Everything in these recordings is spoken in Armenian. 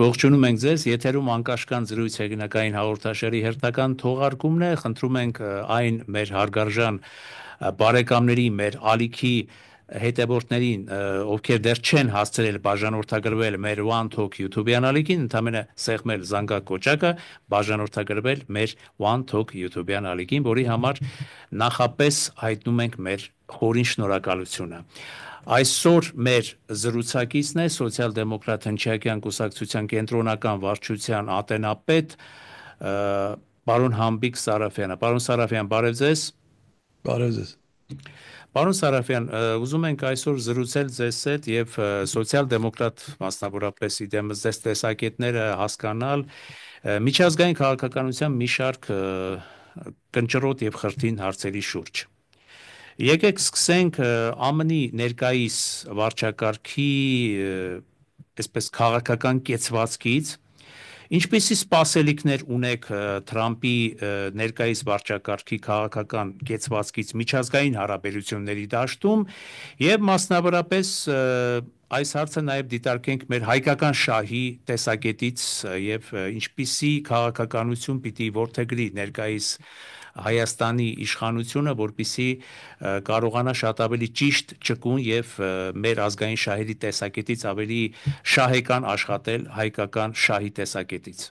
Ողջունում ենք ձեզ, եթերում անկաշկան զրույց հեղինակային հաղորդաշարի հերթական թողարկումն է, խնդրում ենք այն մեր հարգարժան բարեկամների, մեր ալիքի հետևորդներին, ովքեր դեռ չեն հասցրել բաժանորդագրվել մեր One Talk YouTube-յան ալիքին, ընդամենը սեղմել զանգակ կոճակը, բաժանորդագրվել մեր One Talk YouTube-յան ալիքին, որի համար նախապես հայտնում ենք մեր խորին շնորհակալությունը։ Այսօր մեր զրուցակիցն է սոցիալ-դեմոկրատ հնչակյան կուսակցության կենտրոնական վարչության ատենապետ պարոն Համբիկ Սարաֆյանը։ Պարոն Սարաֆյան, բարև ձեզ։ Բարև ձեզ։ Պարոն Սարաֆյան, ուզում ենք այսօր զրուցել ձեզ հետ եւ սոցիալ-դեմոկրատ մասնավորապես իդեմս ձեզ տեսակետները հասկանալ միջազգային քաղաքականության մի շարք կնճռոտ եւ խրթին հարցերի շուրջ։ Եկեք սկսենք ԱՄՆ-ի ներկայիս վարչակարգի այսպես քաղաքական կեցվածքից, ինչպիսի սպասելիքներ ունեք Թրամփի ներկայիս վարչակարգի քաղաքական կեցվածքից միջազգային հարաբերությունների դաշտում եւ մասնավորապես այս հարցը նաև դիտարկենք մեր հայկական շահի տեսակետից եւ ինչպիսի քաղաքականություն պիտի որդեգրի ներկայիս Հայաստանի իշխանությունը, որպեսզի կարողանա շատ ավելի ճիշտ ճկուն եւ մեր ազգային շահերի տեսակետից ավելի շահեկան աշխատել հայկական շահի տեսակետից։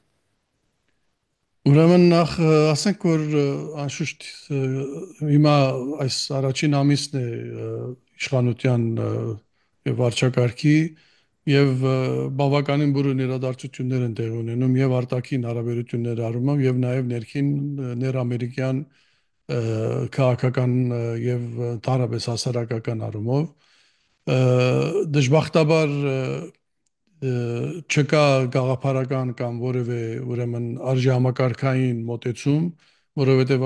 Ուրեմն նախ ասենք, որ անշուշտ հիմա այս առաջին ամիսն է իշխանության եւ վարչակարգի եւ բավականին բուրըն իրադարձություններ են տեղի ունենում եւ արտաքին հարաբերությունների առումով եւ նաեւ ներքին ներամերիկյան քաղաքական եւ ընդհանրապես հասարակական առումով դժբախտաբար չկա գաղափարական կամ որևէ ուրեմն արժեհամակարգային մոտեցում, որովհետեւ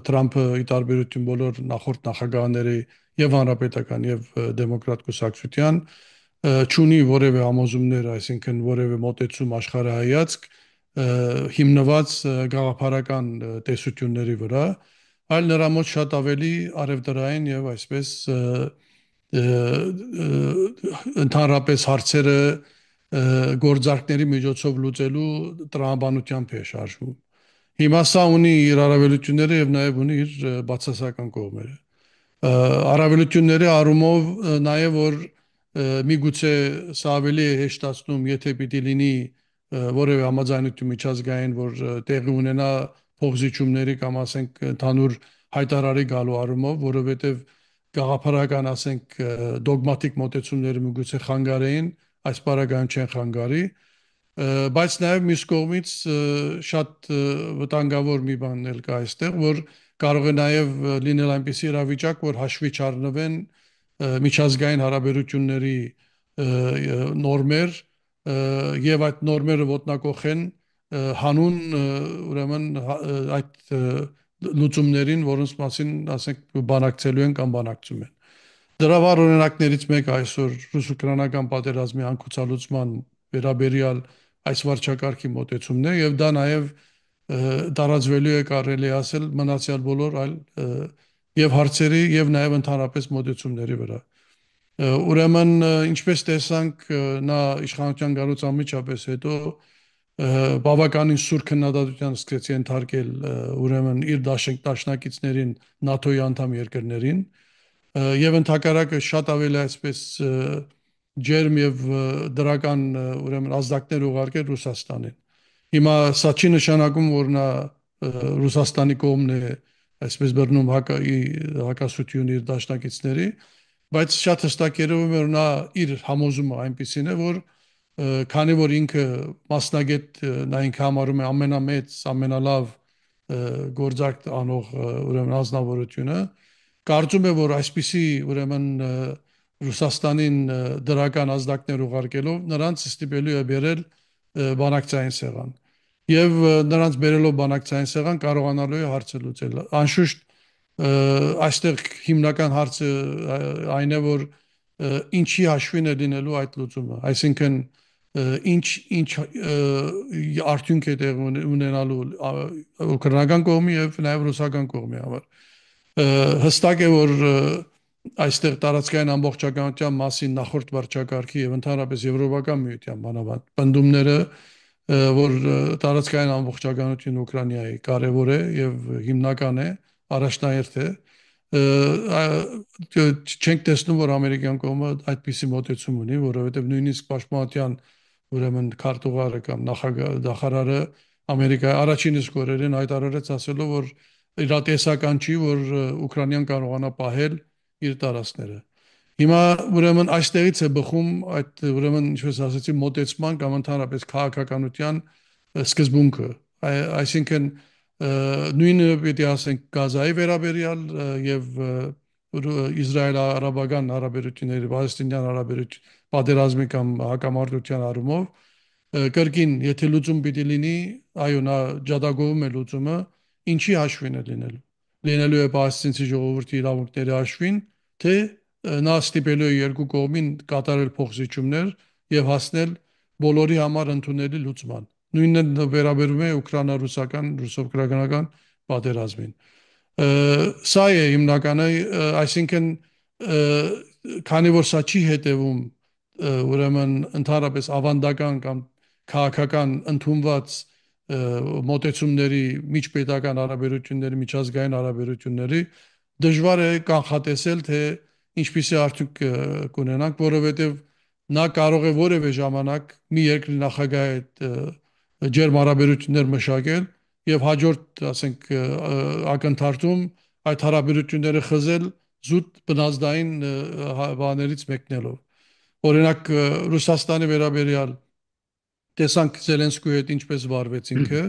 Թրամփը ի տարբերություն բոլոր նախորդ նախագահների եւ հանրապետական եւ դեմոկրատ կուսակցության չունի որևէ համոզումներ, այսինքն որևէ մոտեցում աշխարհայացք հիմնված գաղափարական տեսությունների վրա, այլ նրա մոտ շատ ավելի արևտրային եւ այսպես ընդհանրապես հարցերը գործարքների միջոցով լուծելու տրամաբանությամբ է շարժվում։ Հիմա սա ունի իր առավելությունները եւ նաեւ ունի իր բացասական կողմերը։ Առավելությունների առումով նաեւ որ միգուցե սա ավելի է հեշտացնում, եթե պիտի լինի որևէ համաձայնություն միջազգային, որ տեղի ունենա փոխզիջումների կամ ասենք ընդհանուր հայտարարի գալու առումով, որովհետեւ գաղափարական ասենք դոգմատիկ մոտեցումները միգուցե խանգարեին, այս պարագայում չեն խանգարի, բայց նաեւ մյուս կողմից շատ վտանգավոր մի բան էլ կա այստեղ, որ կարող է նաեւ լինել այնպիսի իրավիճակ, որ հաշվի չառնվեն միջազգային հարաբերությունների նորմեր եւ այդ նորմերը ոտնակոխեն հանուն ուրեմն այդ լուծումներին, որոնց մասին ասենք բանակցելու են կամ բանակցում են։ Դրա վառ օրինակներից մեկը այսօր ռուս-ուկրաինական պատերազմի անկուցալուծման վերաբերյալ այս վարչակարգի մոտեցումն է եւ դա նաեւ տարածվելու է կարելի ասել մնացյալ բոլոր այլ եւ հարցերի եւ նաեւ ընդհանրապես մոտեցումների վրա։ Ուրեմն ինչպես տեսանք նա իշխանության գալուց անմիջապես հետո բավականին սուր քննադատության սկսեց ենթարկել ուրեմն իր դաշնակիցներին ՆԱԹՕ-ի անդամ երկրներին եւ ընդհակառակը շատ ավելի այսպես ջերմ եւ դրական ուրեմն ազդակներ ուղարկել Ռուսաստանին։ Հիմա սա չի նշանակում, որ նա Ռուսաստանի կողմն է այսպես բռնում հակասություն իր դաշնակիցների, բայց շատ հստակ երևում է, որ նա իր համոզումը այնպեսին է, որ քանի որ ինքը մասնագետ նա ինքը համարում է ամենամեծ, ամենալավ գործարք անող ուրեմն անձնավորությունը, կարծում է, որ այսպիսի ուրեմն Ռուսաստանին դրական ազդակներ ուղարկելով նրանց ստիպելու է բերել բանակցային սեղան։ Եվ նրանց բերելով բանակցային սեղան կարողանալու է հարցը լուծել։ Անշուշտ այստեղ հիմնական հարցը այն է, որ ինչի հաշվին է լինելու այդ լուծումը, այսինքն ինչ արդյունք է տեղ ունենալու ուկրաինական կողմի եւ նաեւ ռուսական կողմի համար։ Հստակ է, որ այստեղ տարածքային ամբողջականության մասին նախորդ վարչակարգի եւ ընդհանրապես Եվրոպական միության բանավան պնդումները, որ տարածքային ամբողջականությունը Ուկրաինայի կարևոր է եւ հիմնական է, առաջնահերթ է, չենք տեսնում, որ ամերիկյան կողմը այդպիսի մոտեցում ունի, որովհետեւ նույնիսկ պաշտպանության ուրեմն քարտուղարը կամ նախարարը Ամերիկայի առաջին իսկ օրերին հայտարարեց ասելով, որ իրատեսական չի, որ Ուկրաինան կարողանա պահել իր տարածքները։ Հիմա ուրեմն այստեղից է բխում այդ ուրեմն ինչպես ասացի մոտեցման կամ ընդհանրապես քաղաքականության սկզբունքը, այսինքն նույնը պիտի ասենք Գազայի վերաբերյալ եւ Իսրայել-արաբական հարաբերությունների, պալեստինյան հարաբերություն, պատերազմի կամ հակամարտության առումով կրկին, եթե լուծում պիտի լինի, այո, նա ջատագովում է լուծումը, ինչի հաշվին է լինելու։ Լինելու է պաղեստինցի ժողովրդի իրավունքների հաշվին, թե նա ստիպելու է երկու կողմին կատարել փոխզիջումներ եւ հասնել բոլորի համար ընդունելի լուծման։ Նույնը վերաբերում է ուկրաինա-ռուսական, ռուսո-ուկրաինական պատերազմին։ Սա է հիմնականը, այսինքն քանի որ սա չի հետևում ուրեմն ընդհանրապես ավանդական կամ քաղաքական ընդունված մոտեցումների, միջպետական հարաբերությունների, միջազգային հարաբերությունների դժվար է կանխատեսել, թե ինչպիսի արդյունք կունենանք, որովհետև նա կարող է որևէ ժամանակ մի երկրի նախագահի հետ ջերմ հարաբերություններ մշակել եւ հաջորդ, ասենք, ակնթարթում այդ հարաբերությունները խզել զուտ բնազդային բաներից մեկնելով։ Օրինակ Ռուսաստանի վերաբերյալ տեսանք Զելենսկուի հետ ինչպես վարվեց ինքը,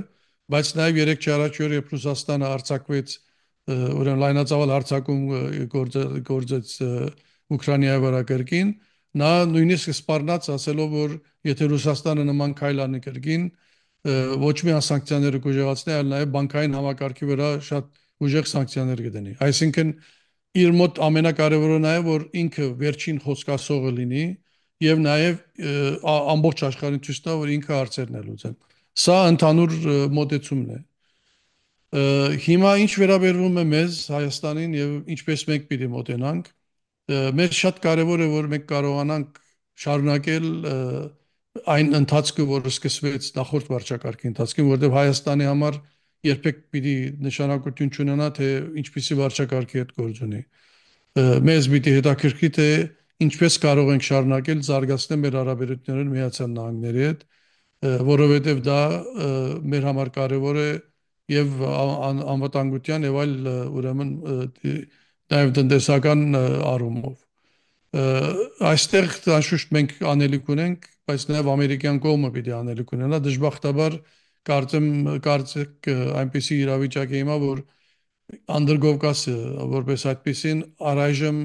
բայց նաև 3 4 օր երբ Ռուսաստանը արձակվեց, ուրեմն լայնածավալ արձակում գործեց Ուկրաինայի վրա կրկին, նա նույնիսկ սպառնաց ասելով, որ եթե Ռուսաստանը նման քայլ անի կրկին, ոչ միայն սանկցիաները կուժեղացնի, այլ նաև բանկային համակարգի վրա շատ ուժեղ սանկցիաներ կդնի։ Այսինքն իր մոտ ամենակարևորը նա է, որ ինքը վերջին խոսքասողը լինի եւ նաեւ ամբողջ աշխարհին ցույց տա, որ ինքը հարցերն է լուծել։ Սա ընդհանուր մոտեցումն է։ Հիմա ինչ վերաբերվում է մեզ Հայաստանին եւ ինչպես մենք պիտի մոտենանք, մեզ շատ կարեւոր է, որ մենք կարողանանք շարունակել այն ընթացքը, որը սկսվեց նախորդ վարչակարգի ընթացքին, որտեղ Հայաստանի համար երբեք պիտի նշանակություն չունենա, թե ինչպիսի վարչակարգի հետ գործ ունի։ Մեզ պիտի հետաքրքրի, թե ինչպես կարող ենք շարունակել զարգացնել մեր հարաբերությունները Միացյալ Նահանգների հետ, որովհետև դա մեր համար կարևոր է եւ անվտանգության եւ այլ ուրեմն նաեւ տնտեսական առումով։ Այստեղ անշուշտ մենք անելիք ունենք, բայց նաեւ ամերիկյան կողմը պիտի անելիք ունենա։ Դժբախտաբար կարծեք այնպիսի իրավիճակ է հիմա, որ Անդրկովկասը որպես այդպեսին առայժմ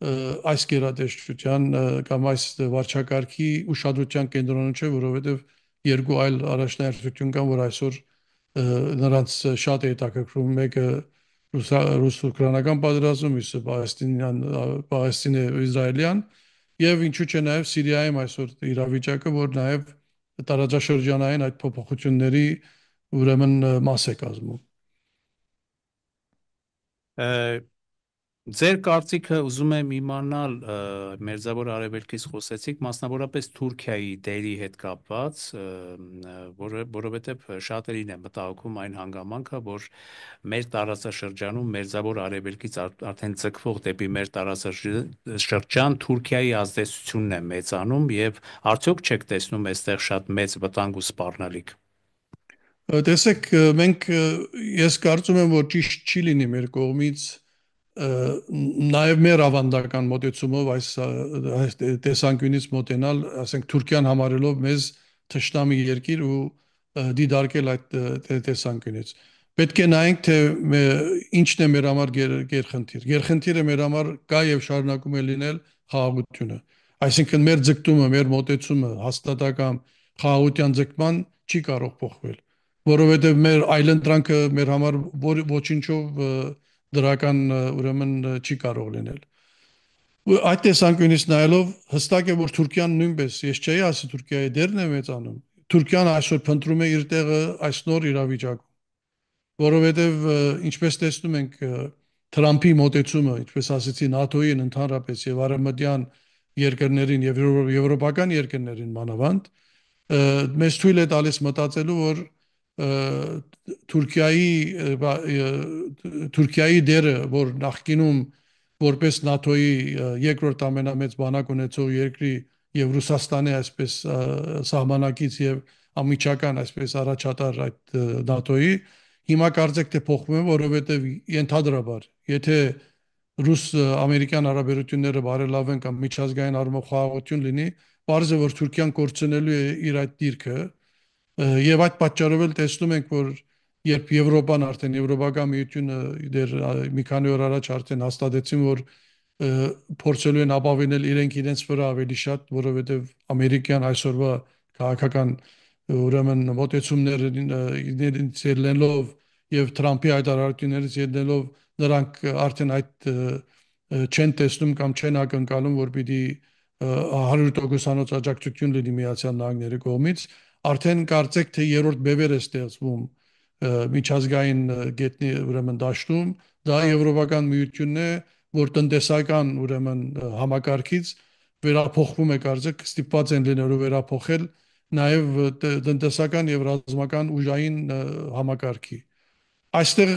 այս գերատեսչության կամ այս վարչակարգի ուշադրության կենտրոնում չէ, որովհետև երկու այլ առաջնահերթություն կան, որ այսօր նրանց շատ է հետաքրքրում, մեկը ռուս-ուկրաինական պատերազմը, մյուսը պաղեստինե-իսրայելյան եւ ինչու՞ չէ նաեւ Սիրիայում այսօր իրավիճակը, որ նաեւ տարածաշրջանային այդ փոփոխությունների ուրեմն մաս է կազմում։ Ձեր կարծիքը ուզում եմ իմանալ, Մերձավոր Արևելքից խոսեցիք, մասնավորապես Թուրքիայի դերի հետ կապված, որովհետև շատերին է մտահոգում այն հանգամանքը, որ մեր տարածաշրջանում Մերձավոր Արևելքից արդեն ձգվող դեպի մեր տարածաշրջան Թուրքիայի ազդեցությունն է մեծանում եւ արդյոք չեք տեսնում այստեղ շատ մեծ վտանգ ու սպառնալիք։ Տեսեք, մենք ես կարծում եմ, որ ճիշտ չի լինի մեր կողմից նաև մեր ավանդական մոտեցումով այս տեսանկյունից մոտենալ, ասենք Թուրքիան համարելով մեզ թշնամի երկիր ու դիդարկել այդ տեսանկյունից։ Պետք է նայենք, թե ինչն է մեր համար գերխնդիր։ Գերխնդիրը մեր համար կա եւ շարունակում է լինել խաղաղությունը։ Այսինքն մեր ձգտումը, մեր մոտեցումը հաստատակամ խաղաղության ձգտման չի կարող փոխվել, որովհետեւ մեր այլընտրանքը մեր համար ոչինչով դրական ուրեմն չի կարող լինել։ Այդ տեսանկյունից նայելով հստակ է, որ Թուրքիան նույնպես, ես չէի ասի Թուրքիայի դերն է մեծանում։ Թուրքիան այսօր փնտրում է իր տեղը այս նոր իրավիճակում, որովհետև ինչպես տեսնում ենք Թրամփի մոտեցումը, ինչպես ասեցի, ՆԱՏՕ-ին ընդհանրապես եւ արևմտյան երկրներին եւ եվրոպական երկրներին մանավանդ մեզ թույլ է տալիս մտածելու, որ Թուրքիայի Թուրքիայի դերը, որ նախկինում որպես ՆԱՏՕ-ի երկրորդ ամենամեծ բանակ ունեցող երկրի եւ Ռուսաստանի այսպես սահմանակից եւ ամիջական այսպես առաջատար այդ ՆԱՏՕ-ի հիմա կարծեք թե փոխվում է, որովհետեւ ենթադրաբար, եթե ռուս-ամերիկյան հարաբերությունները բարելավեն կամ միջազգային առումով խաղաղություն լինի, պարզ է, որ Թուրքիան կորցնելու է իր այդ դիրքը եւ այդ պատճառով էլ տեսնում ենք, որ երբ Եվրոպան արդեն Եվրոպական միությունը դեռ մի քանի օր առաջ արդեն հաստատեցին, որ փորձելու են ապավինել իրենց վրա ավելի շատ, որովհետեւ ամերիկյան այսօրվա քաղաքական ուրեմն մոտեցումներին ելնելով եւ Թրամփի հայտարարություններից ելնելով նրանք արդեն այդ չեն տեսնում կամ չեն ակնկալում, որ պիտի 100%-անոց աջակցություն լինի Միացյալ Նահանգների կողմից, արդեն կարծեք թե երրորդ բևեր է ստեղծվում միջազգային գետնի ուրեմն դաշտում, դա Եվրոպական միությունն է, որ տնտեսական ուրեմն համակարգից վերափոխվում է, կարծեք ստիպված են լինելու վերափոխել նաև տնտեսական եւ ռազմական ուժային համակարգի։ Այստեղ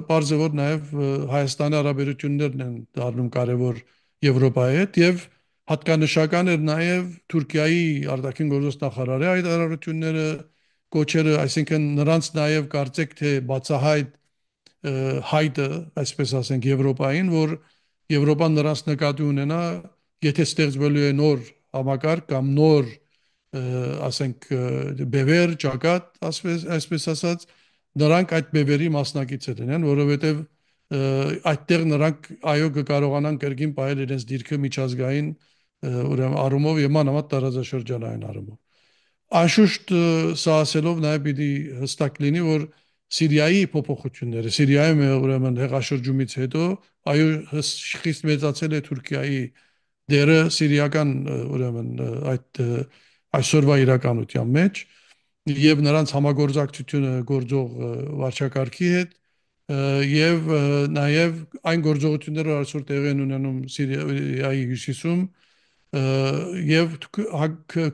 պարզ է որ նաև Հայաստանի հարաբերություններն են դառնում կարևոր Եվրոպայի հետ եւ հատկանշական էր նաև Թուրքիայի արտաքին գործոստ նախարարի հայտարարությունները, կոչերը, այսինքն նրանց նաև կարծեք թե բացահայտ հայտը, այսպես ասենք Եվրոպային, որ Եվրոպան նրանց նկատի ունենա, եթե ստեղծվելու է նոր համակարգ կամ նոր ասենք բևեր, ճակատ, այսպես ասած, նրանք այդ բևերի մասնակից են, որովհետև այդտեղ նրանք այո կկարողանան կրկին պահել իրենց դիրքը միջազգային ուրեմն առումով եւ մանավանդ տարածաշրջանային առումով։ Անշուշտ սա ասելով նաև պիտի հստակ լինի, որ Սիրիայի փոփոխությունները, Սիրիայում ուրեմն հեղաշրջումից հետո այո խիստ մեծացել է Թուրքիայի դերը սիրիական ուրեմն այդ այսօրվա իրականության մեջ եւ նրանց համագործակցությունը գործող վարչակարգի հետ եւ նաեւ այն գործողությունները այսօր տեղի են ունենում Սիրիայի հյուսիսում եւ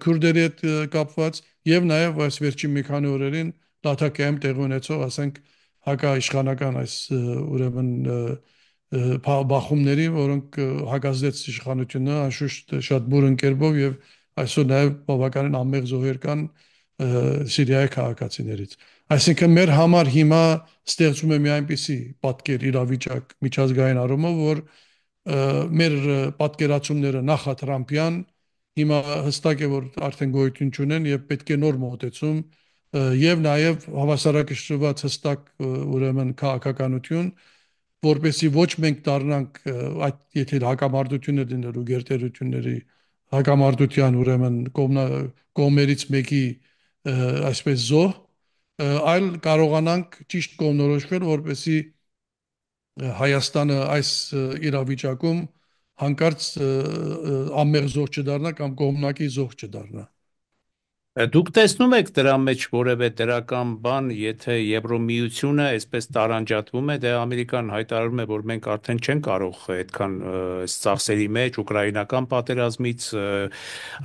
քուրդերի հետ կապված եւ նաեւ այս վերջին մի քանի օրերին Լաթակիայում տեղի ունեցող, ասենք, հակաիշխանական այս ուրեմն բախումների, որոնք հակազդեց իշխանությունը անշուշտ շատ բուրըն կերպով եւ այսօր նաեւ բավականին անմեղ զոհեր կան Սիրիայի քաղաքացիներից։ Այսինքն մեր համար հիմա ստեղծում է մի այնպիսի պատկեր իրավիճակ միջազգային առումով, որ մեր պատկերացումները նախատրամփյան հիմա հստակ է որ արդեն գոյություն չունեն եւ պետք է նոր մոտեցում եւ նաեւ հավասարակշռված հստակ ուրեմն քաղաքականություն, որպեսզի ոչ մենք դառնանք այդ եթե հակամարտությունը դինելու գերտերությունների հակամարտության ուրեմն կողմերից մեկի այսպես զոհ, այլ կարողանանք ճիշտ կողմնորոշվել, որպեսզի Հայաստանը այս իրավիճակում հանկարծ անմեղ զոհ չդառնա կամ կողմնակի զոհ չդառնա։ Դուք տեսնում եք դրա մեջ որևէ դրական բան, եթե Եվրոմիությունը այսպես տարանջատվում է, դե Ամերիկան հայտարարում է, որ մենք արդեն չեն կարող այդքան ծախսերի մեջ ուկրաինական պատերազմից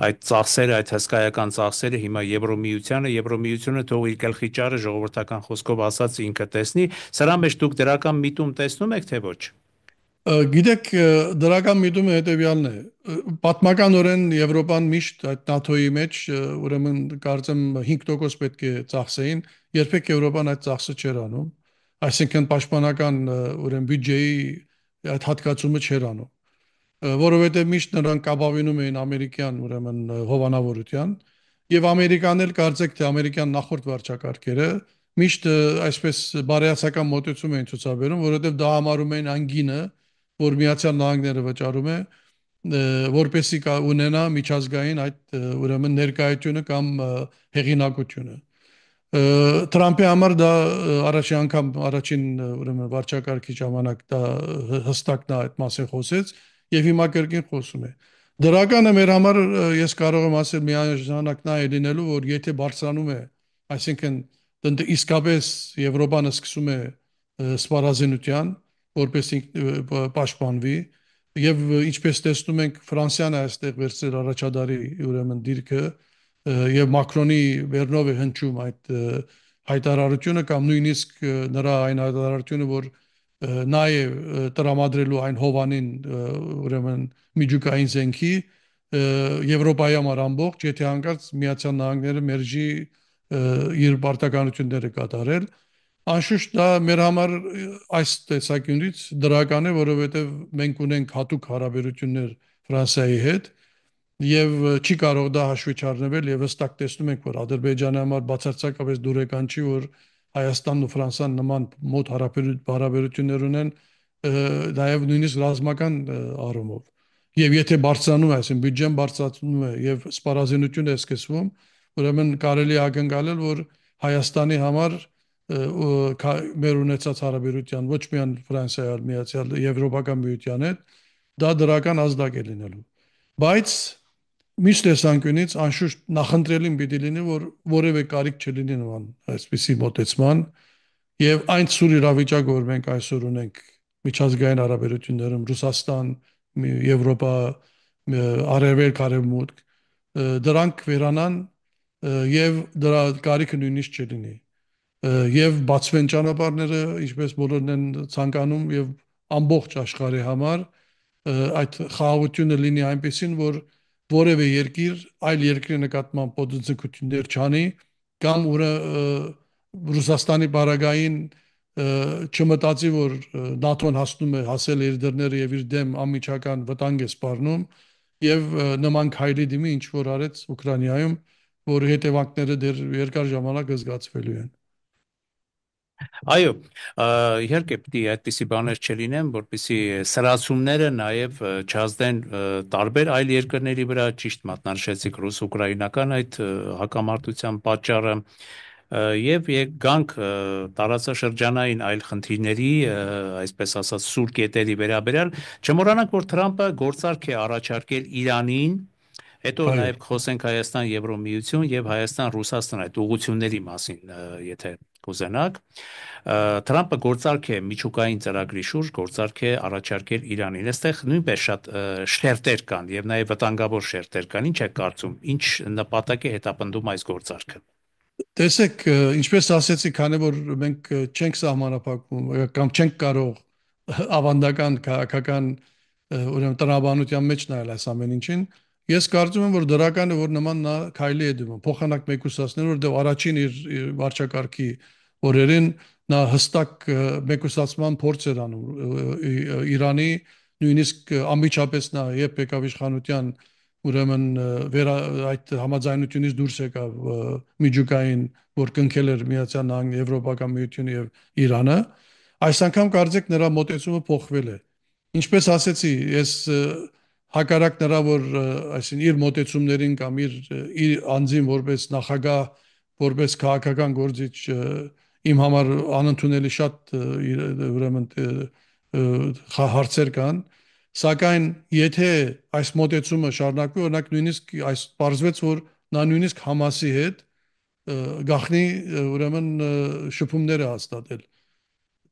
այդ ծախսերը, այդ հսկայական ծախսերը հիմա Եվրոմիությունը թող իր գլխի ճարը ժողովրդական խոսքով ասած ինքը տեսնի, սրա մեջ դուք դրական միտում տեսնում եք թե ոչ։ Գիտեք, դրական միտումը հետևյալն է։ Պատմականորեն Եվրոպան միշտ այդ ՆԱԹՕ-ի մեջ ուրեմն կարծեմ 5% պետք է ծախսեին, երբեք Եվրոպան այդ ծախսը չէր անում, այսինքն պաշտպանական ուրեմն բյուջեի այդ հատկացումը չէր անում, որովհետև միշտ նրանք ապավինում էին ամերիկյան ուրեմն հովանավորության եւ Ամերիկան էլ կարծեք թե ամերիկյան նախորդ վարչակարգերը միշտ այսպես բարեացական մոտեցում էին ցուցաբերում, որովհետև դա համարում էին անգինը, որ Միացյալ Նահանգները վճարում է, որպեսի ունենա միջազգային այդ ուրեմն ներկայությունը կամ հեղինակությունը։ Թրամփի համար դա առաջին անգամ առաջին ուրեմն վարչակարգի ժամանակ դա հստակ նա այդ մասին խոսեց եւ հիմա կրկին խոսում է։ Դրականը մեր համար ես կարող եմ ասել միաժամանակ նա է լինելու, որ եթե բարձրանում է, այսինքն իսկապես Եվրոպան սկսում է սպառազինության որպես պաշտպանվի եւ ինչպես տեսնում ենք Ֆրանսիան այստեղ վերցրել առաջադարի ուրեմն դիրքը եւ Մակրոնի վերնով է հնչում այդ հայտարարությունը կամ նույնիսկ նրա այն հայտարարությունը, որ նա է տրամադրելու այն հովանին ուրեմն միջուկային զենքի Եվրոպայի համար ամբողջ, եթե հանկարծ Միացյալ Նահանգները մերժի իր պարտականությունները կատարել, անշուշտ դա մեր համար այս տեսակյունից դրական է, որովհետև մենք ունենք հատուկ հարաբերություններ Ֆրանսիայի հետ եւ չի կարող դա հաշվի չառնվել եւ հստակ տեսնում ենք, որ Ադրբեջանի համար բացարձակապես դուրեկան չի, որ Հայաստանն ու Ֆրանսիան նման մոտ հարաբերություններ ունեն նաեւ նույնիսկ ռազմական առումով։ Եվ եթե բարձրանում է, այսինքն բյուջեն բարձրացնում է եւ սպառազինություն է սկսվում, ուրեմն կարելի է ակնկալել, որ Հայաստանի համար մեր ունեցած հարաբերության ոչ միայն Ֆրանսիայի, միացյալ Եվրոպական միության հետ դա դրական ազդակ է լինելու։ Բայց միշտ տեսանկյունից անշուշտ նախընտրելին պիտի լինի, որ որևէ կարիք չլինի նման այսպիսի մոտեցման եւ այն սուր իրավիճակը, որ մենք այսօր ունենք միջազգային հարաբերություններում Ռուսաստան, Եվրոպա, Արևելք, Արևմուտք, դրանք վերանան եւ դրա կարիքը նույնիսկ չլինի եւ բացվեն ճանապարհները, ինչպես բոլորն են ցանկանում եւ ամբողջ աշխարհի համար այդ խաղաղությունը լինի այնպեսին, որ որևէ երկիր այլ երկրի նկատմամբ ոտնձգություններ չանի կամ ուր Ռուսաստանի բարագային չմտածի, որ ՆԱՏՕ-ն հասնում է հասել իր դռները եւ իր դեմ անմիջական վտանգ է սպառնում եւ նման քայլի դիմի ինչ որ արեց Ուկրաինայում, որի հետևանքները դեռ երկար ժամանակ զգացվելու են։ Այո, իհարկե պիտի այդպիսի բաներ չլինեն, որպեսզի սրացումները նաև չազդեն տարբեր այլ երկրների վրա, ճիշտ մատնանշեցիք ռուս-ուկրաինական այդ հակամարտության պատճառը եւ գանք տարածաշրջանային այլ խնդիրների, այսպես ասած, սուր կետերի վերաբերյալ, չմոռանանք, որ Թրամփը գործարք է առաջարկել Իրանին, հետո Այո, նաև խոսենք Հայաստան Եվրոմիություն եւ Հայաստան-Ռուսաստան այդ ուղղությունների մասին, եթե կուզենաք, Թրամփը գործարք է միջուկային ծրագրի շուրջ գործարք է առաջարկել Իրանին։ Այստեղ նույնպես շատ շերտեր կան եւ նաեւ վտանգավոր շերտեր կան։ Ինչ է կարծում, ինչ նպատակ է հետապնդում այս գործարքը։ տեսեք, ինչպես ասեցի, քանի որ մենք չենք սահմանափակվում կամ չենք կարող ավանդական քաղաքական ուրեմն տնաբանության մեջ նայել այս ամեն ինչին, ես կարծում եմ, որ դրական է, որ նման նա քայլի է դիմում։ Փոխանակ մեկուսացնել, որտեղ առաջին իր վարչակարգի օրերին նա հստակ մեկուսացման փորձ էր անում Իրանի, նույնիսկ անմիջապես նա երբ եկավ իշխանության ուրեմն այդ համաձայնությունից դուրս եկավ միջուկային, որ կնքել էր Միացյալ Նահանգները, Եվրոպական միությունը եւ Իրանը, այս անգամ կարծեք նրա մոտեցումը փոխվել է։ Ինչպես ասեցի, ես հակառակ նրա, որ այսինքն իր մոտեցումներին կամ իր անձին որպես նախագահ, որպես քաղաքական գործիչ իմ համար անընդունելի շատ ուրեմն հարցեր կան, սակայն եթե այս մոտեցումը շարունակվի, օրինակ նույնիսկ այս պարզվեց, որ նա նույնիսկ Համասի հետ գախնի ուրեմն շփումներ է հաստատել։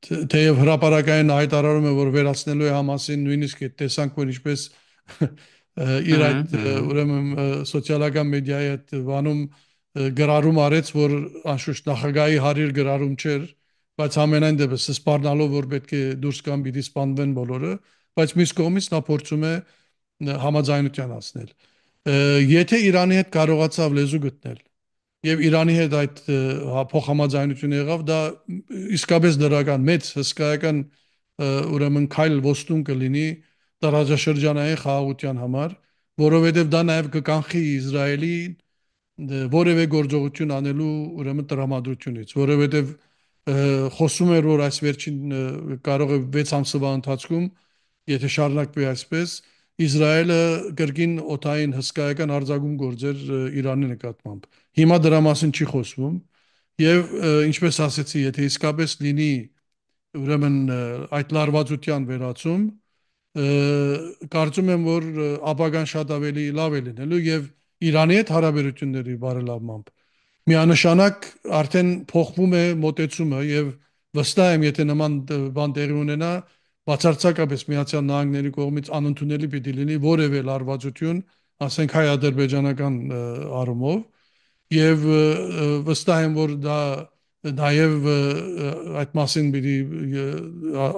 Թեև հրապարակային հայտարարում է, որ վերացնելու է Համասին, նույնիսկ այդ տեսանք, որ ինչպես իր այդ ուրեմն սոցիալական մեդիայի հետ վանում գրառում արեց, որ անշուշտ նախագահի հարիր գրառում չէր, բայց ամենայն դեպս սպառնալով, որ պետք է դուրս գան, պիտի սպանվեն բոլորը, բայց մյուս կողմից նա փորձում է համաձայնության հասնել։ Եթե Իրանի հետ կարողացավ լեզու գտնել եւ Իրանի հետ այդ փոխհամաձայնություն եղավ, դա իսկապես դրական մեծ հսկայական ուրեմն քայլ ոստուն կլինի տարածաշրջանային խաղաղության համար, որովհետեւ դա նաեւ կկանխի Իսրայելի որևէ գործողություն անելու ուրեմն տրամադրությունից, որովհետեւ խոսում էր, որ այս վերջին կարող է 6 ամսվա ընթացքում, եթե շարունակվի այսպես, Իսրայելը կրկին օթային հսկայական արձակում գործեր Իրանի նկատմամբ։ Հիմա դրա մասին չի խոսվում եւ ինչպես ասեցի, եթե իսկապես լինի ուրեմն այդ լարվածության վերացում, կարծում եմ, որ ապագան շատ ավելի լավ է լինելու եւ Իրանի հետ հարաբերությունների բարելավմամբ միանշանակ արդեն փոխվում է մոտեցումը եւ վստահ եմ, եթե նման բան տեղի ունենա, բացարձակապես Միացյալ Նահանգների կողմից անընդունելի պիտի լինի որևէ լարվածություն, ասենք հայ-ադրբեջանական առումով, եւ վստահ եմ, որ դա նաև այդ մասին պիտի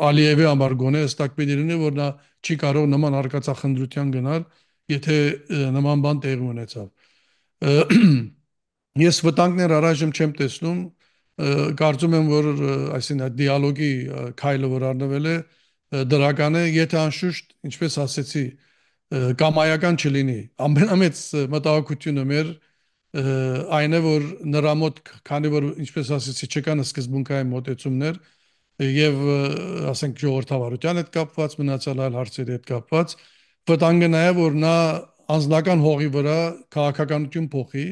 Ալիևի համար գոնե հստակ պիտի լինի, որ նա չի կարող նման արկածախնդրության գնալ, եթե նման բան տեղի ունեցավ։ Ես վտանգներ առայժմ չեմ տեսնում, կարծում եմ, որ այսինքն դիալոգի քայլը, որ առնվել է, դրական է, եթե անշուշտ, ինչպես ասեցի, կամայական չլինի։ Ամենամեծ մտահոգությունը մեր այն է, որ նրա մոտ, քանի որ ինչպես ասեցի, չկան սկզբունքային մոտեցումներ եւ ասենք ժողովրդավարության հետ կապված, մնացյալ այլ հարցերի հետ կապված, վտանգը նաեւ որ նա անձնական հողի վրա քաղաքականություն փոխի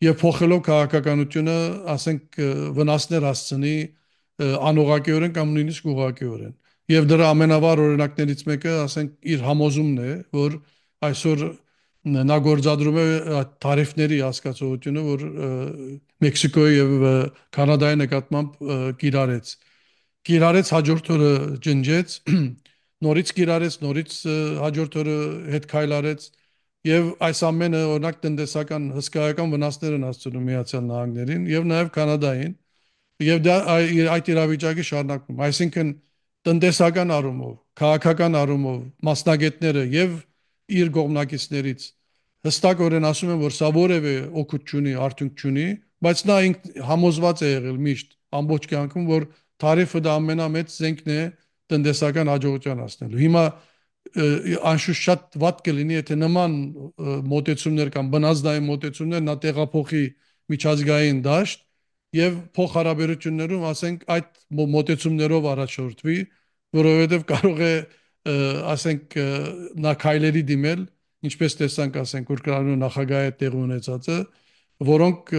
եւ փոխելով քաղաքականությունը, ասենք վնասներ հասցնի անուղղակիորեն կամ նույնիսկ ուղղակիորեն։ Եվ դրա ամենավառ օրինակներից մեկը, ասենք, իր համոզումն է, որ այսօր նա գործադրում է տարիֆների հասկացողությունը, որ Մեքսիկոյի եւ Կանադայի նկատմամբ կիրառեց հաջորդ օրը ջնջեց, նորից կիրառեց, նորից հաջորդ օրը հետ քայլարեց եւ այս ամենը օրինակ տնտեսական հսկայական վնասներ են հասցնում Միացյալ Նահանգներին եւ նաեւ Կանադային եւ դա այդ իրավիճակի շարունակում, այսինքն տնտեսական առումով, քաղաքական առումով մասնագետները եւ իր կողմնակիցներից հստակորեն ասում են, որ սա որևէ օգուտ չունի, արդյունք չունի, բայց նա համոզված է եղել միշտ ամբողջ կյանքում, որ թարիֆը դա ամենամեծ զենքն է տնտեսական հաջողության հասնելու։ Հիմա անշուշտ շատ վատ կլինի, եթե նման մոտեցումներ կամ բնազդային մոտեցումներ նա տեղափոխի միջազգային դաշտ եւ փոխհարաբերություններում, ասենք, այդ մոտեցումներով առաջորդվի, որովհետեւ կարող է, ասենք, նա քայլերի դիմել, ինչպես տեսանք, ասենք, Ուկրաինայի նախագահի տեղ ունեցածը, որոնք,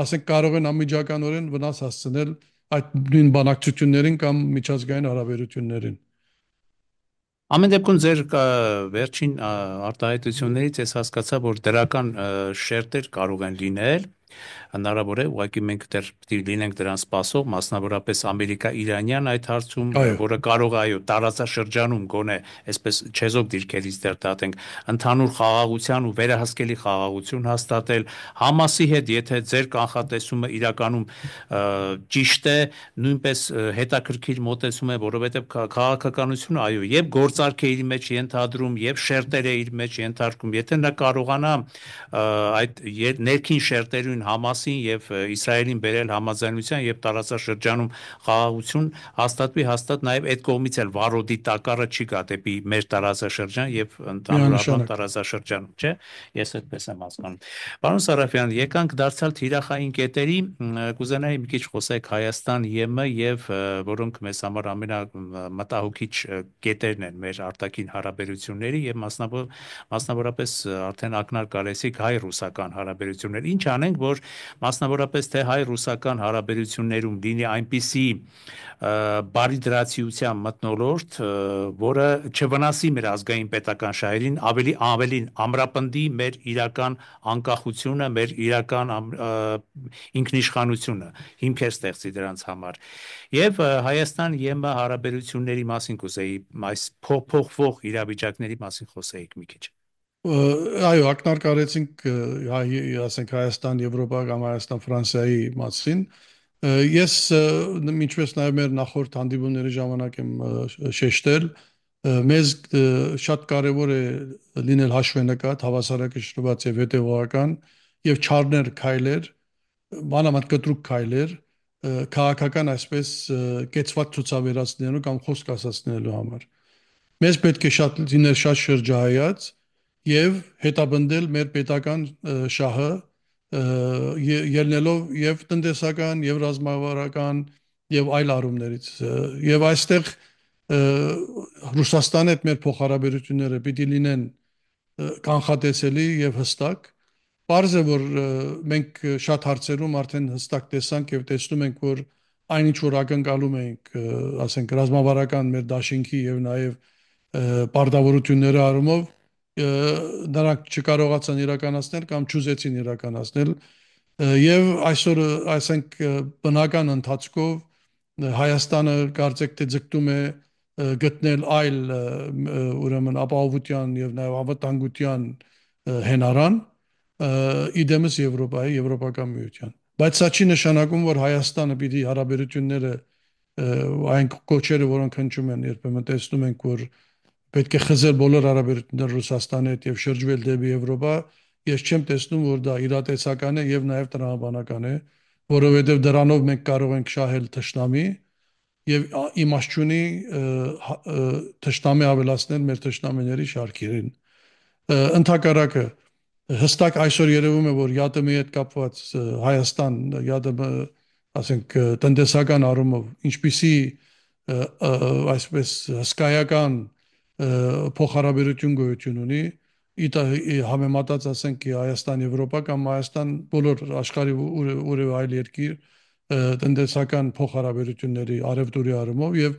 ասենք, կարող են անմիջականորեն վնաս հասցնել այդ նույն բանակցություններին կամ միջազգային հարաբերություններին։ Ամեն դեպքում ձեր վերջին արտահայտություններից ես հասկացա, որ դրական շերտեր կարող են լինել, հնարավոր է, ուղղակի մենք դեռ պիտի լինենք դրան սպասող, մասնավորապես Ամերիկա-Իրանյան այդ հարցում, որը կարող է, այո, տարածաշրջանում գոնե, այսպես չեզոք դիրքերից դեռ դատենք, ընդհանուր խաղաղության ու վերահսկելի խաղաղություն հաստատել, Համասի հետ, եթե ձեր կանխատեսումը իրականում ճիշտ է, նույնպես հետաքրքիր մոտեցում է, որովհետև քաղաքականությունը, այո, եւ գործարք է իր մեջ ենթադրում, եւ շերտեր է իր մեջ ենթարկում, եթե նա կարողանա այդ ներքին շերտերին Համասին եւ Իսրայելին բերել համաձայնության եւ տարածաշրջանում խաղաղություն հաստատվի, հաստատ նաեւ այդ կողմից էլ վարոդի տակառը չի գա դեպի մեր տարածաշրջան եւ ընդհանրապես տարածաշրջանում, չէ՞։ Ես այդպես եմ հասկանում։ Պարոն Սարաֆյան, եկանք դարձյալ թիրախային կետերի, կուզենայի մի քիչ խոսեք Հայաստան, ԵՄ եւ որոնք մեզ համար ամենամտահոգիչ կետերն են մեր արտաքին հարաբերությունների եւ մասնավորապես արդեն ակնարկ արեցիք հայ-ռուսական հարաբերություններ։ Ինչ անենք, որ մասնավորապես թե հայ-ռուսական հարաբերություններում լինի այնպիսի բարիդրացիության մթնոլորտ, որը չվնասի մեր ազգային պետական շահերին, ավելին ամրապնդի մեր իրական անկախությունը, մեր իրական ինքնիշխանությունը, հիմքեր ստեղծի դրանց համար։ Եվ Հայաստան-ԵՄ հարաբերությունների մասին կուզեի, այս փոխվող իրավիճակների մասին խոսեիք մի քիչ։ Այո, ակնարկ արեցինք, ասենք, Հայաստան, Եվրոպա կամ Հայաստան, Ֆրանսիայի մասին։ Ես ինչպես նաև մեր նախորդ հանդիպումների ժամանակ եմ շեշտել, մեզ շատ կարևոր է լինել հաշվենկատ, հավասարակշռված եւ հետեւողական եւ չարներ քայլեր, մանավանդ կտրուկ քայլեր, քաղաքական այսպես կեցված ցուցաբերածնելու կամ խոսք ասացնելու համար։ Մեզ պետք է շատ լինել շատ շրջահայաց եւ հետապնդել մեր պետական շահը ելնելով եւ տնտեսական եւ ռազմավարական եւ այլ առումներից եւ այստեղ Ռուսաստանի հետ մեր փոխհարաբերությունները պիտի լինեն կանխատեսելի եւ հստակ։ Պարզ է, որ մենք շատ հարցերում արդեն հստակ տեսանք եւ տեսնում ենք, որ այնինչ որ ակնկալում ենք, ասենք, ռազմավարական մեր դաշինքի եւ նաեւ պարտավորությունների առումով նրանք չկարողացան իրականացնել կամ չուզեցին իրականացնել եւ այսօր, ասենք, բնական ընթացքով Հայաստանը կարծեք թե ձգտում է գտնել այլ ուրեմն ապահովության եւ նաեւ անվտանգության հենարան իդեմս Եվրոպայի եվրոպական միության, բայց սա չի նշանակում, որ Հայաստանը պիտի հարաբերությունները այն կոչերը, որոնք հնչում են, երբեմն տեսնում ենք, որ պետք է խզել բոլոր հարաբերությունները Ռուսաստանի հետ եւ շրջվել դեպի Եվրոպա, ես չեմ տեսնում, որ դա իրատեսական է եւ նաեւ տրամաբանական է, որովհետեւ դրանով մենք կարող ենք շահել թշնամի եւ իմաստ չունի թշնամի ավելացնել մեր թշնամիների շարքերին։ Ընդհակառակը հստակ այսօր երևում է, որ ԵԱՏՄ-ի հետ կապված Հայաստան ԵԱՏՄ, ասենք տնտեսական առումով ինչպիսի այսպես հսկայական փոխհարաբերություն գոյություն ունի, համեմատած ասենք Հայաստան Եվրոպա կամ Հայաստան բոլոր աշխարհի որևէ այլ երկիր տնտեսական փոխհարաբերությունների արևտուրի առումով եւ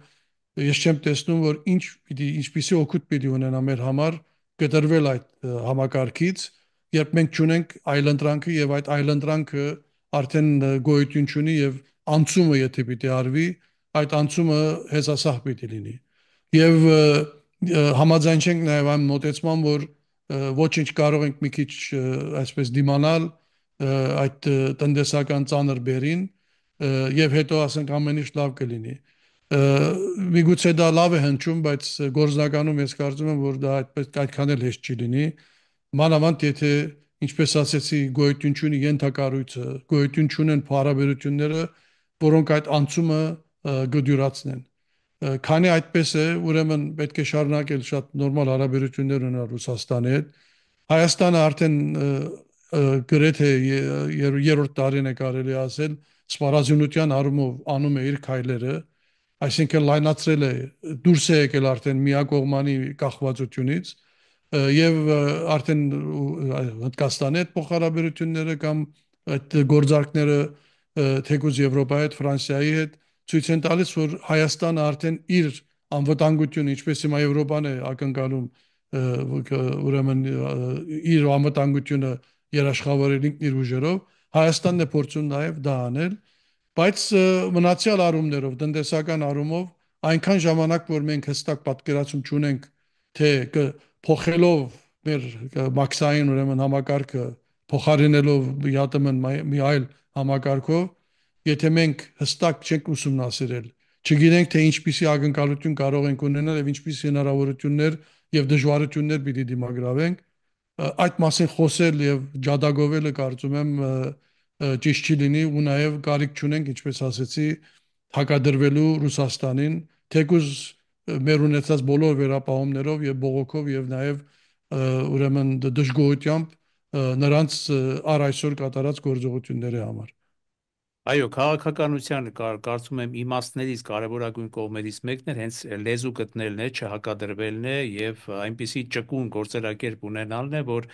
ես չեմ տեսնում, որ ինչպիսի օգուտ պիտի ունենա մեր համար կտրվել այդ համակարգից, երբ մենք ճունենք այլընտրանքը եւ այդ այլընտրանքը արդեն գոյություն ունի եւ անցումը եթե պիտի արվի, այդ անցումը հեզասահ պիտի լինի։ Եվ համաձայն չենք նաեւ այն մոտեցման, որ ոչինչ կարող ենք մի քիչ այսպես դիմանալ այդ տնտեսական ծանր բերին եւ հետո ասենք ամեն ինչ լավ կլինի։ Միգուցե դա լավ է հնչում, բայց գործնականում ես կարծում եմ, որ դա այդքան էլ հեշտ չի լինի, մանավանդ եթե ինչպես ասեցի, գոյություն ունի ենթակառույցը, գոյություն ունեն հարաբերությունները, որոնք այդ անցումը գդյուրացնեն։ Քանի այդպես է, ուրեմն պետք է շարունակել շատ նորմալ հարաբերություններ ունենալ Ռուսաստանի հետ։ Հայաստանը արդեն գրեթե երրորդ տարին է կարելի ասել սպառազինության առումով անում է իր քայլերը, այսինքն լայնացրել է, դուրս է եկել արդեն միակողմանի կախվածությունից եւ արդեն Հնդկաստանի հետ փոխհարաբերությունները կամ այդ գործարքները թեկուզ Եվրոպայի հետ, Ֆրանսիայի հետ ցույց են տալիս, որ Հայաստանը արդեն իր անվտանգությունը, ինչպես հիմա Եվրոպան է ակնկալում, ուրեմն իր անվտանգությունը երաշխավորել իր ուժերով, Հայաստանն է փորձում նաև դա անել, բայց մնացյալ առումներով, տնտեսական առումով այնքան ժամանակ, որ մենք հստակ պատկերացում չունենք, թե փոխելով մեր մաքսային ուրեմն համակարգը, փոխարինելով ԵԱՏՄ-ն մի այլ համակարգով, եթե մենք հստակ չենք ուսումնասիրել, չգիտենք թե ինչպիսի ակնկալություն կարող ենք ունենալ եւ ինչպիսի հնարավորություններ եւ դժվարություններ պիտի դիմագրավենք, այդ մասին խոսել եւ ջադագովելը կարծում եմ ճիշտ չի լինի ու նաեւ կարիք չունենք, ինչպես ասեցի, հակադրվելու Ռուսաստանին, թեկուզ մեր ունեցած բոլոր վերապահումներով եւ բողոքով եւ նաեւ ուրեմն դժգոհությամբ նրանց առ այսօր կատարած գործողությունների համար։ Այո, քաղաքականության կարծում եմ իմաստներից կարևորագույն կողմերից մեկն է հենց լեզու գտնելն է, չհակադրվելն է եւ այնպիսի ճկուն գործելակերպ ունենալն է, որ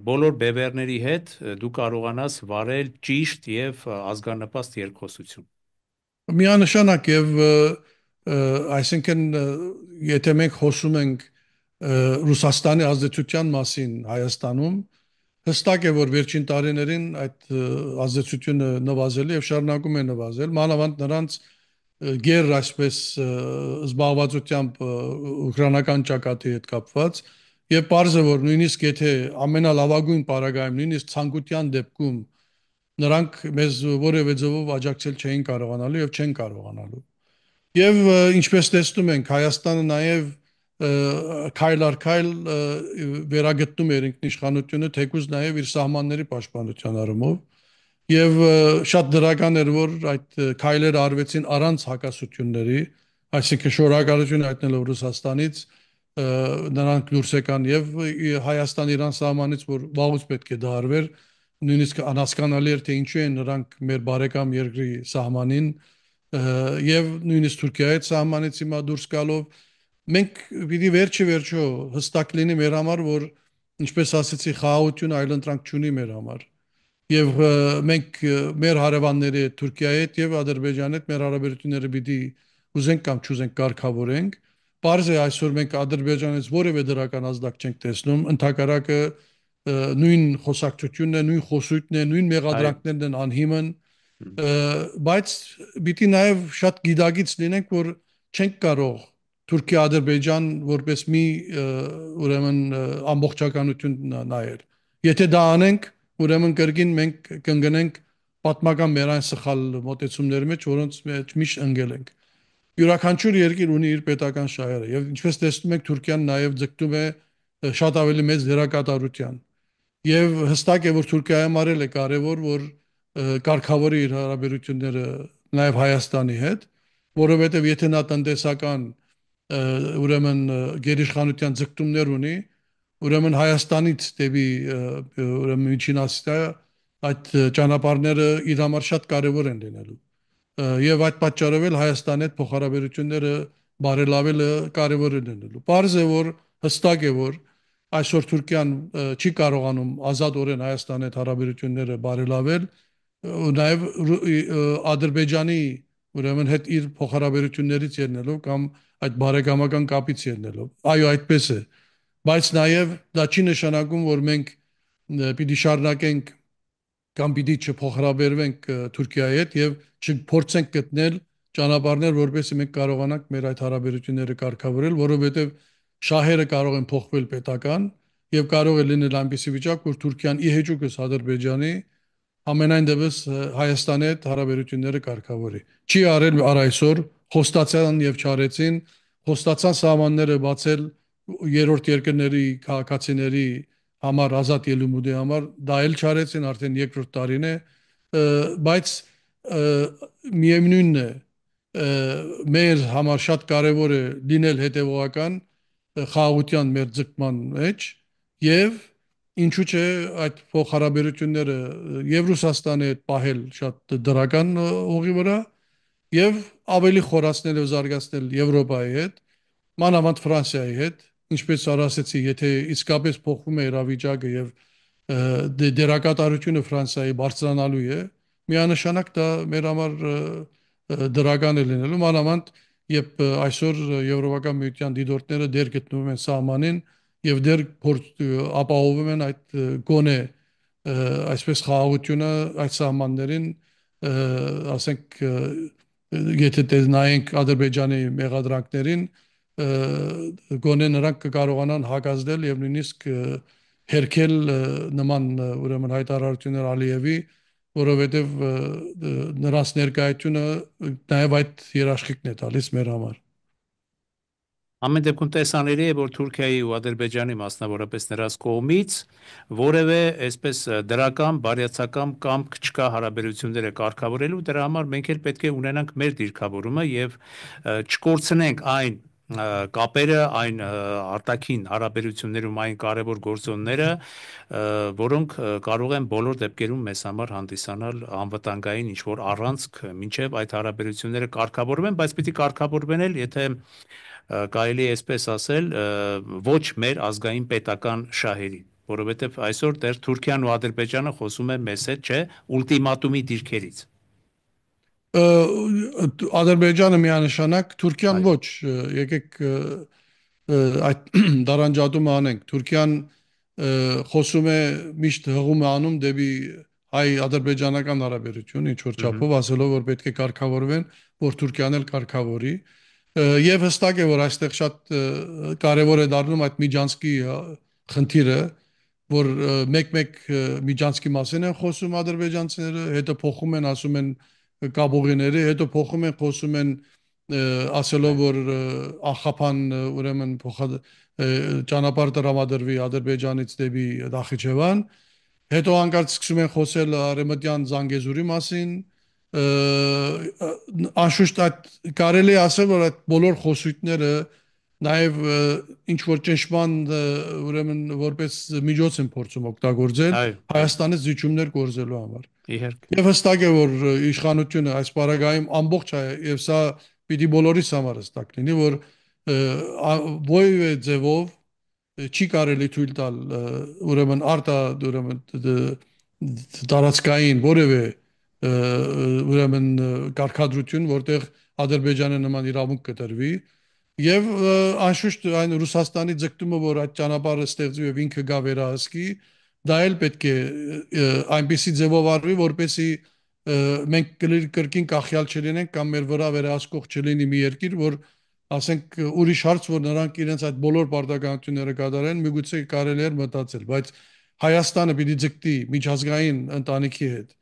բոլոր բևեռների հետ դու կարողանաս վարել ճիշտ եւ ազգանպաստ երկխոսություն։ Միանշանակ եւ այսինքն եթե մենք խոսում ենք Ռուսաստանի ազդեցության մասին Հայաստանում, հստակ է, որ վերջին տարիներին այդ ազդեցությունը նվազել է եւ շարունակում է նվազել, մանավանդ նրանց գեր այսպես զբաղվածությամբ ուկրաինական ճակատի հետ կապված եւ պարզ է, որ նույնիսկ եթե ամենալավագույն պարագայում, նույնիսկ ցանկության դեպքում նրանք մեզ որևէ ձևով աջակցել չէին կարողանալու եւ չեն կարողանալու։ Եվ ինչպես տեսնում ենք, Հայաստանը նաեւ քայլ առ քայլ վերագտնում էր ինքնիշխանությունը, թեկուզ նաև իր սահմանների պաշտպանության առումով, եւ շատ դրական էր, որ այդ քայլերը արվեցին առանց հակասությունների, այսինքն շնորհակալություն հայտնելով Ռուսաստանից, նրանք դուրս եկան եւ Հայաստան-Իրան սահմանից, որ վաղուց պետք է դա արվեր, նույնիսկ անհասկանալի էր, թե ինչու են նրանք մեր բարեկամ երկրի սահմանին եւ նույնիսկ Թուրքիայի հետ սահմանից հիմա դուրս գալով մենք պիտի վերջը հստակ լինի մեր համար, որ ինչպես ասեցի, խաղաղություն այլընտրանք չունի մեր համար։ Եվ մենք մեր հարևանների հետ, Թուրքիայի հետ եւ Ադրբեջանի հետ մեր հարաբերությունները պիտի ուզենք կամ չուզենք կարգավորենք։ Պարզ է այսօր մենք Ադրբեջանից որևէ դրական ազդակ չենք տեսնում, ընդհակառակը նույն խոսակցությունն է, նույն խոսույթն է, նույն մեղադրանքներն են անհիմն, բայց պիտի նաեւ շատ գիտակից լինենք, որ չենք կարող Թուրքիա-Ադրբեջան որպես մի ուրեմն ամբողջականություն նայել։ Եթե դա անենք, ուրեմն կրկին մենք կընկնենք պատմական մեր այն սխալ մոտեցումների մեջ, որոնց մեջ միշտ ընկել ենք։ Յուրաքանչյուր երկիր ունի իր պետական շահերը, եւ ինչպես տեսնում եք, Թուրքիան նաև ձգտում է շատ ավելի մեծ դերակատարության։ Եվ հստակ է, որ Թուրքիայի համար էլ է կարևոր, որ կարգավորի իր հարաբերությունները նաև Հայաստանի հետ, որովհետև եթե նա տնտեսական ուրեմն գերիշխանության ձգտումներ ունի, ուրեմն Հայաստանից դեպի ուրեմն Միջին Ասիա այդ ճանապարհները իր համար շատ կարևոր են լինելու։ Եվ այդ պատճառով էլ Հայաստանի հետ փոխհարաբերությունները բարելավելը կարևոր է լինելու։ Պարզ է, որ հստակ է, որ այսօր Թուրքիան չի կարողանում ազատորեն Հայաստանի հետ հարաբերությունները բարելավել, նաև Ադրբեջանի ուրեմն հետ իր փոխհարաբերություններից ելնելով կամ այդ բարեկամական կապից ելնելով։ Այո, այդպես է։ Բայց նաև դա չի նշանակում, որ մենք պիտի շարունակենք կամ պիտի չփոխհարաբերվենք Թուրքիայի հետ եւ չփորձենք գտնել ճանապարհներ, որովհետեւ մենք կարողանանք մեր այդ հարաբերությունները կարգավորել, որովհետեւ շահերը կարող են փոխվել պետական եւ կարող է լինել այնպիսի վիճակ, որ Թուրքիան ի հեճուկս Ադրբեջանի ամենայն դեպս Հայաստանի հետ հարաբերությունները կարգավորի։ Չի արել առ այսօր, խոստացան եւ չարեցին, խոստացան սահմանները բացել երրորդ երկրների քաղաքացիների համար ազատ ելումուտի համար, դա էլ չարեցին, արդեն երկրորդ տարին է, բայց միևնույնն է, մեր համար շատ կարևոր է լինել հետևողական խաղաղության մեր ձգտման մեջ եւ ինչու՞ չէ այդ փոխհարաբերությունները եւ Ռուսաստանի հետ պահել շատ դրական ուղի վրա եւ ավելի խորացնել եւ զարգացնել Եվրոպայի հետ, մանավանդ Ֆրանսիայի հետ, ինչպես ասացի, եթե իսկապես փոխվում է իրավիճակը եւ դերակատարությունը Ֆրանսիայի բարձրանալու է, միանշանակ դա մեր համար դրական է լինելու, մանավանդ երբ այսօր Եվրոպական միության դիտորդները դեր գտնվում են սահմանին եւ դեր ապահովում են այդ գոնե այսպես խաղաղությունը այդ սահմաններին, ասենք, եթե նայենք Ադրբեջանի մեղադրանքներին, գոնե նրանք կկարողանան հակազդել եւ նույնիսկ հերքել նման ուրեմն հայտարարություններ Ալիևի, որովհետեւ նրանց ներկայությունը նաեւ այդ երաշխիքն է տալիս մեր համար։ Ամեն դեպքում տեսանելի է, որ Թուրքիայի ու Ադրբեջանի մասնավորապես նրանց կողմից որևէ այսպես դրական, բարյացակամ կամք չկա հարաբերությունները կարգավորելու, դրա համար մենք էլ պետք է ունենանք մեր դիրքավորումը եւ չկորցնենք այն կապերը, այն արտաքին հարաբերություններում այն կարևոր գործոնները, որոնք կարող են բոլոր դեպքերում մեզ համար հանդիսանալ անվտանգային ինչ-որ առանցք, մինչև այդ հարաբերությունները կարգավորվեն, բայց պիտի կարգավորվեն էլ, եթե կարելի է այսպես ասել, ոչ մեր ազգային պետական շահերի, որովհետև այսօր դեռ Թուրքիան ու Ադրբեջանը խոսում են մեզ հետ, չէ, ուլտիմատումի դիրքերից։ Ադրբեջանը միանշանակ, Թուրքիան Այո, ոչ, եկեք այդ դարանջատումը անենք։ Թուրքիան խոսում է, միշտ հղում է անում դեպի հայ-ադրբեջանական հարաբերություն, ինչ որ չափով ասելով, որ պետք է կարգավորվեն, որ Թուրքիան էլ կարգավորի։ Եվ հստակ է, որ այստեղ շատ կարևոր է դառնում այդ միջանցքի խնդիրը, որ մեկ-մեկ միջանցքի մասին են խոսում ադրբեջանցիները, հետո փոխում են, ասում են կաբողիների, հետո փոխում են, խոսում են ասելով, որ ախափան ուրեմն ճանապարհ տրամադրվի Ադրբեջանից դեպի Նախիջևան, հետո հանկարծ սկսում են խոսել Արեմտյան Զանգեզուրի մասին, անշուշտ այդ կարելի է ասել, որ այդ բոլոր խոսույթները նաև ինչ որ ճնշման ուրեմն որպես միջոց են փորձում օգտագործել այո, Հայաստանից զիջումներ կորզելու համար։ իհարկե։ Եվ հստակ է, որ իշխանությունը այս պարագայում ամբողջ է, եւ սա պիտի բոլորիս համար հստակ լինի, որ ովևէ ձևով չի կարելի թույլ տալ ուրեմն արտա ուրեմն տարածքային որևէ ուրեմն կարգադրություն, որտեղ Ադրբեջանը նման իրավունք կտրվի եւ անշուշտ այն Ռուսաստանի ձգտումը, որ այդ ճանապարհը ստեղծվի եւ ինքը գա վերահսկի, դա էլ պետք է այնպիսի ձևով արվի, որպեսի մենք կրկին կախյալ չլինենք կամ մեր վրա վերահսկող չլինի մի երկիր, որ ասենք ուրիշ հարց, որ նրանք իրենց այդ բոլոր պարտականությունները կատարեն, միգուցե կարելի էր մտածել, բայց Հայաստանը պիտի ձգտի միջազգային ընտանիքի հետ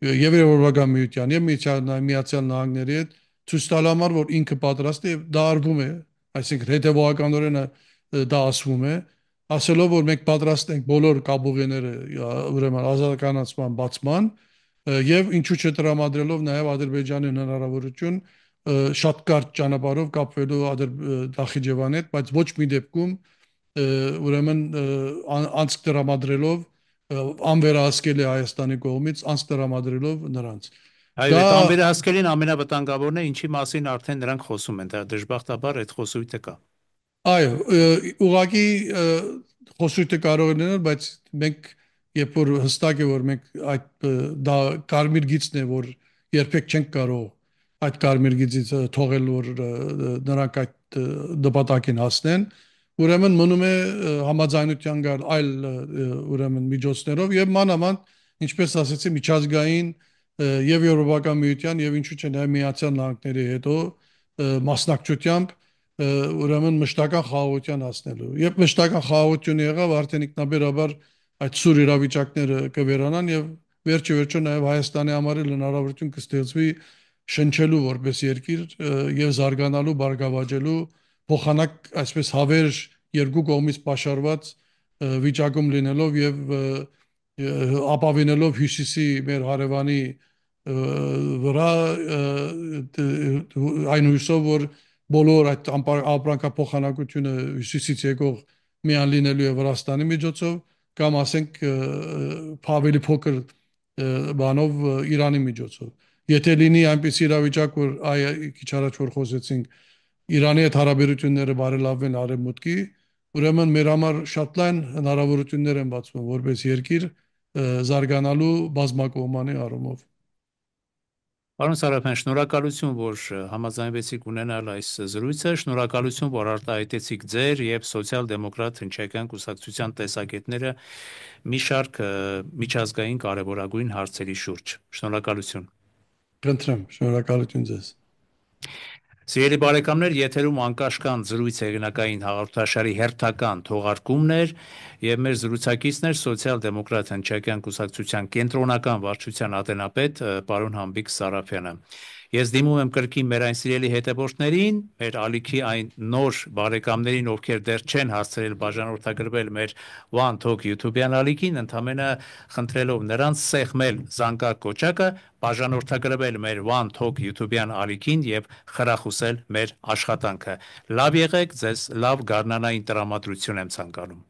եւ Եվրոպական միության եւ Միացյալ Նահանգների հետ ցույց տալ համար, որ ինքը պատրաստ է եւ դա արվում է, այսինքն հետեւողականորեն դա ասվում է, ասելով, որ մենք պատրաստ ենք բոլոր կապուղիները ուրեմն ազատականացման բացման եւ ինչու՞ չտրամադրելով նաեւ Ադրբեջանին հնարավորություն շատ կարճ ճանապարհով կապվելու Նախիջևանի հետ, բայց ոչ մի դեպքում ուրեմն անցք տրամադրելով անվերահսկելի Հայաստանի կողմից անցք տրամադրելով նրանց։ Այո, Դա այդ անվերահսկելին ամենավտանգավորն է, ինչի մասին արդեն նրանք խոսում են, դա դժբախտաբար այդ խոսույթը կա։ այո, ուղղակի խոսույթը կարող է լինել, բայց մենք երբ որ հստակ է որ մենք այդ դա կարմիր գիծն է, որ երբեք չենք կարող այդ կարմիր գիծից թողել, որ նրանք այդ նպատակին հասնեն, ուրեմն մնում է համաձայնության գալ այլ ուրեմն միջոցներով եւ մանավանդ, ինչպես ասեցի, միջազգային եւ Եվրոպական միության եւ ինչու՞ չէ նաեւ Միացյալ Նահանգների հետո մասնակցությամբ ուրեմն մշտական խաղաղության հասնելու։ Երբ մշտական խաղաղություն եղավ, արդեն ինքնաբերաբար այդ սուր իրավիճակները կվերանան եւ վերջը վերջո նաեւ Հայաստանի համար էլ հնարավորություն կստեղծվի շնչելու որպես երկիր եւ զարգանալու, բարգավաճելու փոխանակ այսպես հավերժ երկու կողմից պաշարված վիճակում լինելով եւ ապավինելով հյուսիսի մեր հարևանի վրա այն հույսով, որ բոլոր այդ ապրանքափոխանակությունը հյուսիսից եկող միան լինելու է Վրաստանի միջոցով կամ ասենք ավելի փոքր բանով Իրանի միջոցով։ Եթե լինի այնպես իրավիճակ, որ քիչ առաջ որ խոսեցինք Իրանի հետ հարաբերությունները բարելավեն արևմուտքի, ուրեմն մեր համար շատ լայն հնարավորություններ են բացվում որպես երկիր զարգանալու բազմակողմանի առումով։ Պարոն Սարապյան, շնորհակալություն, որ համաձայնվեցիք ունենալ այս զրույցը, շնորհակալություն, որ արտահայտեցիք ձեր եւ սոցիալ-դեմոկրատ հնչակյան կուսակցության տեսակետները մի շարք միջազգային կարևորագույն հարցերի շուրջ։ Շնորհակալություն։ Խնդրեմ, շնորհակալություն ձեզ։ Սիրելի բարեկամներ, եթերում անկաշկանդ զրույց հեղինակային հաղորդաշարի հերթական թողարկումն էր եւ մեր զրուցակիցն էր սոցիալ-դեմոկրատ հնչակյան կուսակցության կենտրոնական վարչության ատենապետ պարոն Համբիկ Սարապյանը։ Ես դիմում եմ կրկին մեր այն սիրելի հետևորդներին, մեր ալիքի այն նոր բարեկամներին, ովքեր դեռ չեն հասցրել բաժանորդագրվել մեր One Talk YouTube-յան ալիքին, ընդամենը խնդրելով նրանց սեղմել զանգակ կոճակը, բաժանորդագրվել մեր One Talk YouTube-յան ալիքին եւ խրախուսել մեր աշխատանքը։ Լավ եղեք, ձեզ լավ գարնանային տրամադրություն եմ ցանկանում։